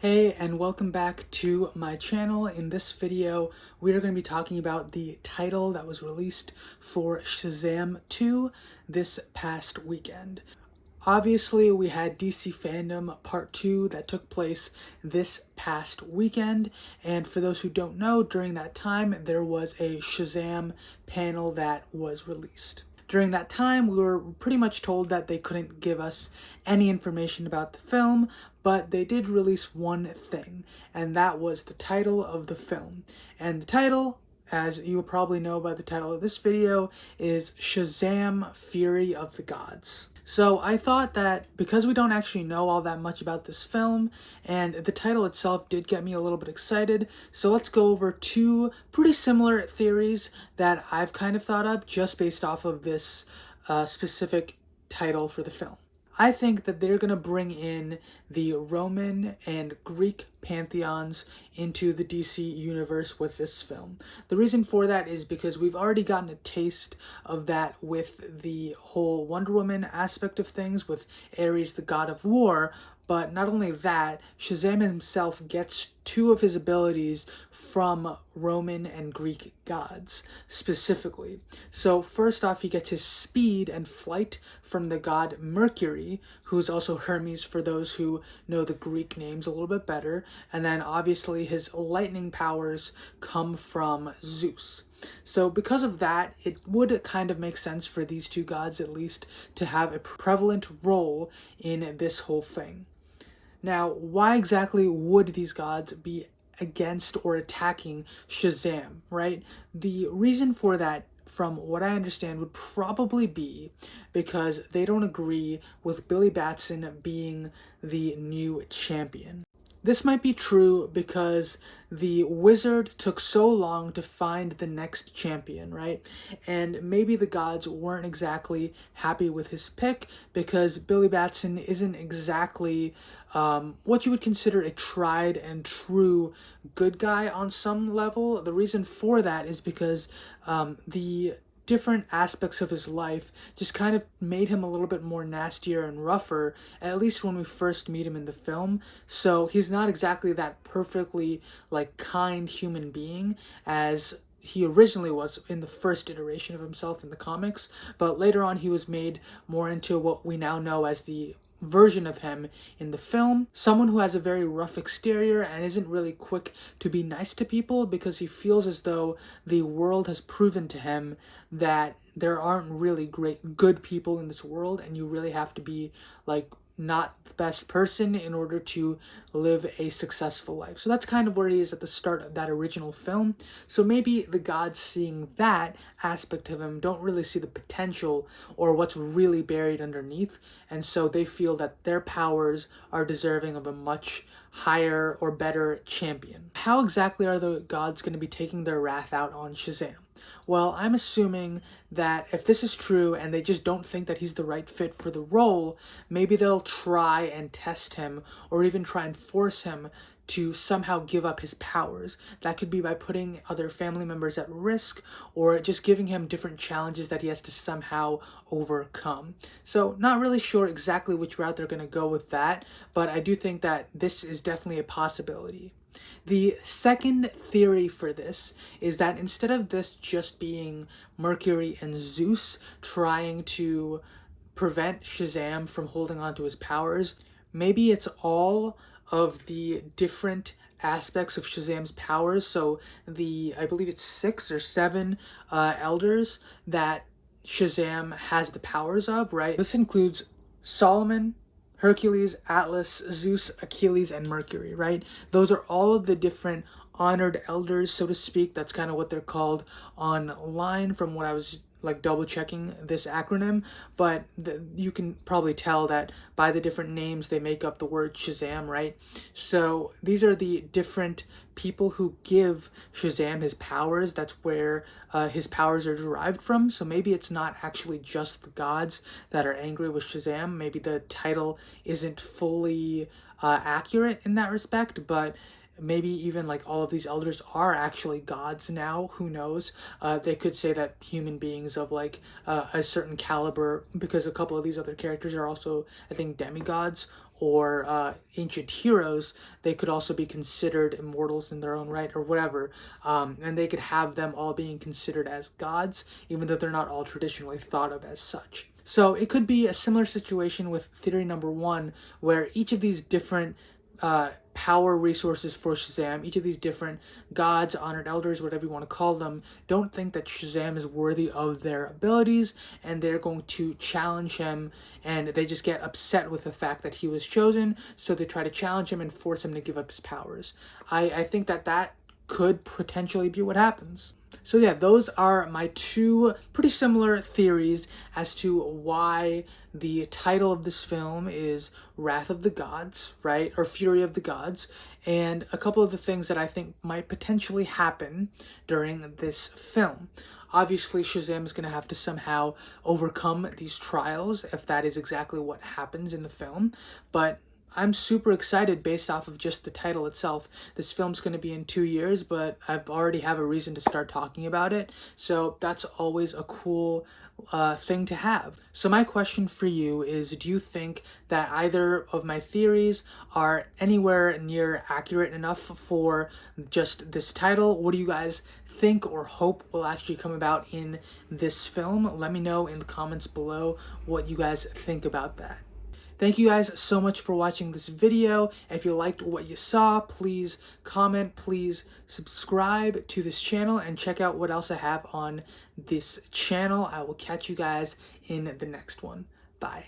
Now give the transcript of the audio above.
Hey, and welcome back to my channel. In this video, we are going to be talking about the title that was released for Shazam 2 this past weekend. Obviously, we had DC Fandom Part 2 that took place this past weekend, and for those who don't know, during that time, there was a Shazam panel that was released. During that time, we were pretty much told that they couldn't give us any information about the film, but they did release one thing, and that was the title of the film. And the title, as you will probably know by the title of this video, is Shazam! Fury of the Gods. So I thought that because we don't actually know all that much about this film, and the title itself did get me a little bit excited, so let's go over two pretty similar theories that I've kind of thought up just based off of this specific title for the film. I think that they're going to bring in the Roman and Greek pantheons into the DC universe with this film. The reason for that is because we've already gotten a taste of that with the whole Wonder Woman aspect of things, with Ares, the god of war. But not only that, Shazam himself gets two of his abilities from Roman and Greek gods, specifically. So first off, he gets his speed and flight from the god Mercury, who's also Hermes for those who know the Greek names a little bit better. And then obviously his lightning powers come from Zeus. So because of that, it would kind of make sense for these two gods at least to have a prevalent role in this whole thing. Now, why exactly would these gods be against or attacking Shazam, right? The reason for that, from what I understand, would probably be because they don't agree with Billy Batson being the new champion. This might be true because the wizard took so long to find the next champion, right? And maybe the gods weren't exactly happy with his pick because Billy Batson isn't exactly what you would consider a tried and true good guy on some level. The reason for that is because the different aspects of his life just kind of made him a little bit more nastier and rougher, at least when we first meet him in the film. So he's not exactly that perfectly kind human being as he originally was in the first iteration of himself in the comics, but later on he was made more into what we now know as the version of him in the film, someone who has a very rough exterior and isn't really quick to be nice to people because he feels as though the world has proven to him that there aren't really good people in this world, and you really have to be not the best person in order to live a successful life. So that's kind of where he is at the start of that original film. So maybe the gods, seeing that aspect of him, don't really see the potential or what's really buried underneath, and so they feel that their powers are deserving of a much higher or better champion. How exactly are the gods going to be taking their wrath out on Shazam? Well, I'm assuming that if this is true and they just don't think that he's the right fit for the role, maybe they'll try and test him or even try and force him to somehow give up his powers. That could be by putting other family members at risk or just giving him different challenges that he has to somehow overcome. So not really sure exactly which route they're going to go with that, but I do think that this is definitely a possibility. The second theory for this is that instead of this just being Mercury and Zeus trying to prevent Shazam from holding on to his powers, maybe it's all of the different aspects of Shazam's powers. So I believe it's 6 or 7 elders that Shazam has the powers of, right? This includes Solomon, Hercules, Atlas, Zeus, Achilles, and Mercury, right? Those are all of the different honored elders, so to speak. That's kind of what they're called online from what I was double checking this acronym, but you can probably tell that by the different names they make up the word Shazam, right? So these are the different people who give Shazam his powers. That's where his powers are derived from. So maybe it's not actually just the gods that are angry with Shazam. Maybe the title isn't fully accurate in that respect, but maybe even all of these elders are actually gods now. Who knows? They could say that human beings of a certain caliber, because a couple of these other characters are also, I think, demigods or ancient heroes, they could also be considered immortals in their own right or whatever. And they could have them all being considered as gods, even though they're not all traditionally thought of as such. So it could be a similar situation with theory number one, where each of these different power resources for Shazam, each of these different gods, honored elders, whatever you want to call them, don't think that Shazam is worthy of their abilities, and they're going to challenge him, and they just get upset with the fact that he was chosen, so they try to challenge him and force him to give up his powers. I think that could potentially be what happens. So yeah, those are my two pretty similar theories as to why the title of this film is Wrath of the Gods, right? Or Fury of the Gods. And a couple of the things that I think might potentially happen during this film. Obviously, Shazam is going to have to somehow overcome these trials, if that is exactly what happens in the film. But I'm super excited based off of just the title itself. This film's going to be in 2 years, but I already have a reason to start talking about it. So that's always a cool thing to have. So my question for you is, do you think that either of my theories are anywhere near accurate enough for just this title? What do you guys think or hope will actually come about in this film? Let me know in the comments below what you guys think about that. Thank you guys so much for watching this video. If you liked what you saw, please comment, please subscribe to this channel, and check out what else I have on this channel. I will catch you guys in the next one. Bye.